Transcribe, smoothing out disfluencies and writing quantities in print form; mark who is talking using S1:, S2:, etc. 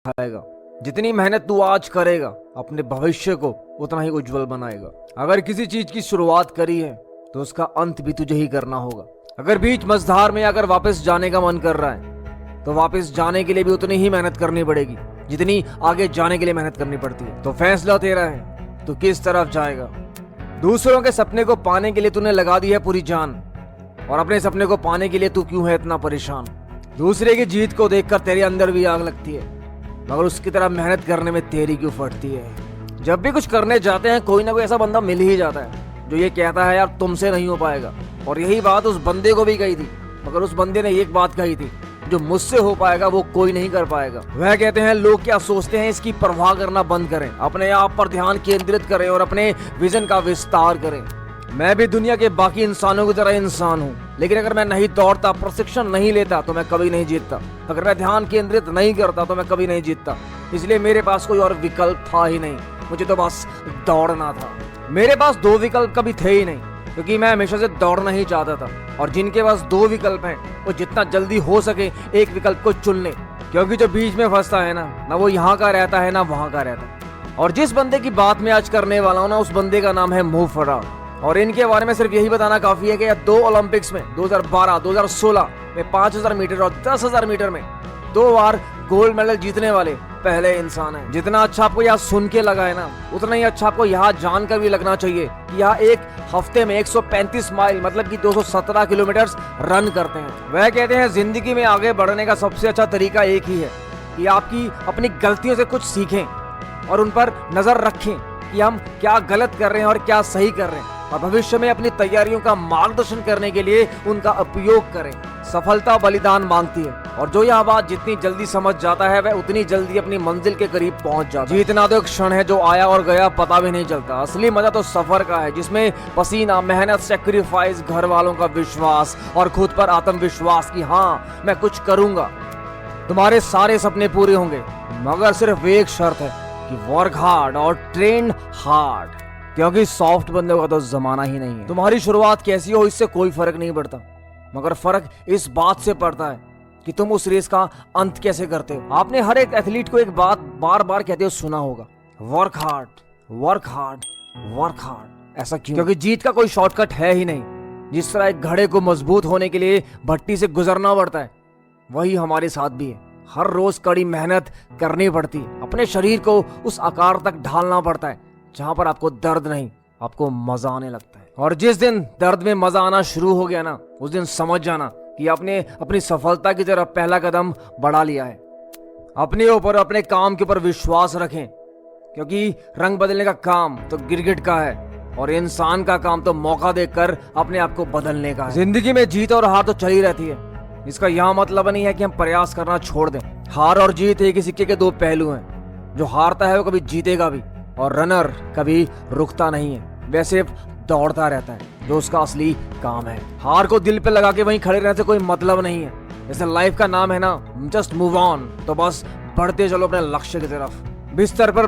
S1: दिखाएगा। जितनी मेहनत तू आज करेगा अपने भविष्य को उतना ही उज्जवल बनाएगा। अगर किसी चीज की शुरुआत करी है तो उसका अंत भी तुझे ही करना होगा। अगर बीच मझधार में अगर वापस जाने का मन कर रहा है तो वापस जाने के लिए भी उतनी ही मेहनत करनी पड़ेगी जितनी आगे जाने के लिए मेहनत करनी पड़ती है। तो फैसला तेरा है, तू किस तरफ जाएगा। दूसरों के सपने को पाने के लिए तूने लगा दी है पूरी जान, और अपने सपने को पाने के लिए तू क्यों है इतना परेशान। दूसरे की जीत को देखकर तेरे अंदर भी आग लगती है, मगर उसकी तरह मेहनत करने में तेरी क्यों फटती है। जब भी कुछ करने जाते हैं कोई ना कोई ऐसा बंदा मिल ही जाता है जो ये कहता है यार तुमसे नहीं हो पाएगा। और यही बात उस बंदे को भी कही थी, मगर उस बंदे ने एक बात कही थी, जो मुझसे हो पाएगा वो कोई नहीं कर पाएगा। वह कहते हैं लोग क्या सोचते हैं इसकी परवाह करना बंद करें, अपने आप पर ध्यान केंद्रित करें और अपने विजन का विस्तार करें। मैं भी दुनिया के बाकी इंसानों की तरह इंसान हूँ, लेकिन अगर मैं नहीं दौड़ता, प्रशिक्षण नहीं लेता तो मैं कभी नहीं जीतता। अगर मैं ध्यान केंद्रित नहीं करता तो मैं कभी नहीं जीतता। इसलिए मेरे पास कोई और विकल्प था ही नहीं, मुझे तो बस दौड़ना था। मेरे पास दो विकल्प कभी थे ही नहीं, क्योंकि मैं हमेशा से दौड़ना ही चाहता था। और जिनके पास दो विकल्प हैं वो जितना जल्दी हो सके एक विकल्प को चुन ले, क्योंकि जो बीच में फंसता है ना वो यहाँ का रहता है ना वहाँ का रहता है। और जिस बंदे की बात मैं आज करने वाला हूँ ना, उस बंदे का नाम है मो फराह। और इनके बारे में सिर्फ यही बताना काफी है कि यह 2 ओलंपिक्स में 2012, 2016 में 5000 मीटर और 10,000 मीटर में 2 बार गोल्ड मेडल जीतने वाले पहले इंसान है। जितना अच्छा आपको यहाँ सुन के लगा है ना, उतना ही अच्छा आपको यहाँ जानकर भी लगना चाहिए कि यहाँ एक हफ्ते में 135 माइल मतलब कि 217 किलोमीटर रन करते हैं। वह कहते हैं जिंदगी में आगे बढ़ने का सबसे अच्छा तरीका एक ही है कि आपकी अपनी गलतियों से कुछ सीखें और उन पर नजर रखें कि हम क्या गलत कर रहे हैं और क्या सही कर रहे हैं, और भविष्य में अपनी तैयारियों का मार्गदर्शन करने के लिए उनका उपयोग करें। सफलता बलिदान मांगती है, और जो यह बात जितनी जल्दी समझ जाता है वह उतनी जल्दी अपनी मंजिल के करीब पहुंच जाता है। जीतना तो एक क्षण है जो आया और गया पता भी नहीं चलता। असली मजा तो सफर का है, जिसमें पसीना, मेहनत, सेक्रीफाइस, घर वालों का विश्वास और खुद पर आत्मविश्वास कि हाँ मैं कुछ करूंगा। तुम्हारे सारे सपने पूरे होंगे, मगर सिर्फ एक शर्त है कि वर्क हार्ड और ट्रेन हार्ड, क्योंकि सॉफ्ट बंदे का तो जमाना ही नहीं है। तुम्हारी शुरुआत कैसी हो इससे कोई फर्क नहीं पड़ता, मगर फर्क इस बात से पड़ता है कि तुम उस रेस का अंत कैसे करते हो। आपने हर एक एथलीट को एक बात बार बार कहते हुए सुना होगा, work hard, work hard, work hard. ऐसा क्यों? क्योंकि जीत का कोई शॉर्टकट है ही नहीं। जिस तरह एक घड़े को मजबूत होने के लिए भट्टी से गुजरना पड़ता है, वही हमारे साथ भी है। हर रोज कड़ी मेहनत करनी पड़ती है, अपने शरीर को उस आकार तक ढालना पड़ता है जहां पर आपको दर्द नहीं, आपको मजा आने लगता है। और जिस दिन दर्द में मजा आना शुरू हो गया ना, उस दिन समझ जाना कि आपने अपनी सफलता की तरफ पहला कदम बढ़ा लिया है। अपने ऊपर, अपने काम के ऊपर विश्वास रखें, क्योंकि रंग बदलने का काम तो गिरगिट का है और इंसान का काम तो मौका देकर अपने आप को बदलने का है। जिंदगी में जीत और हार तो चली रहती है, इसका यह मतलब नहीं है कि हम प्रयास करना छोड़ दें। हार और जीत एक ही सिक्के के दो पहलू हैं। जो हारता है वो कभी जीतेगा भी, और रनर कभी रुकता नहीं है, वह सिर्फ दौड़ता रहता है, जो उसका असली काम है। हार को दिल पे लगा के वहीं खड़े रहने से कोई मतलब नहीं है। जैसे लाइफ का नाम है ना जस्ट मूव ऑन, तो बस बढ़ते चलो अपने लक्ष्य की तरफ। बिस्तर पर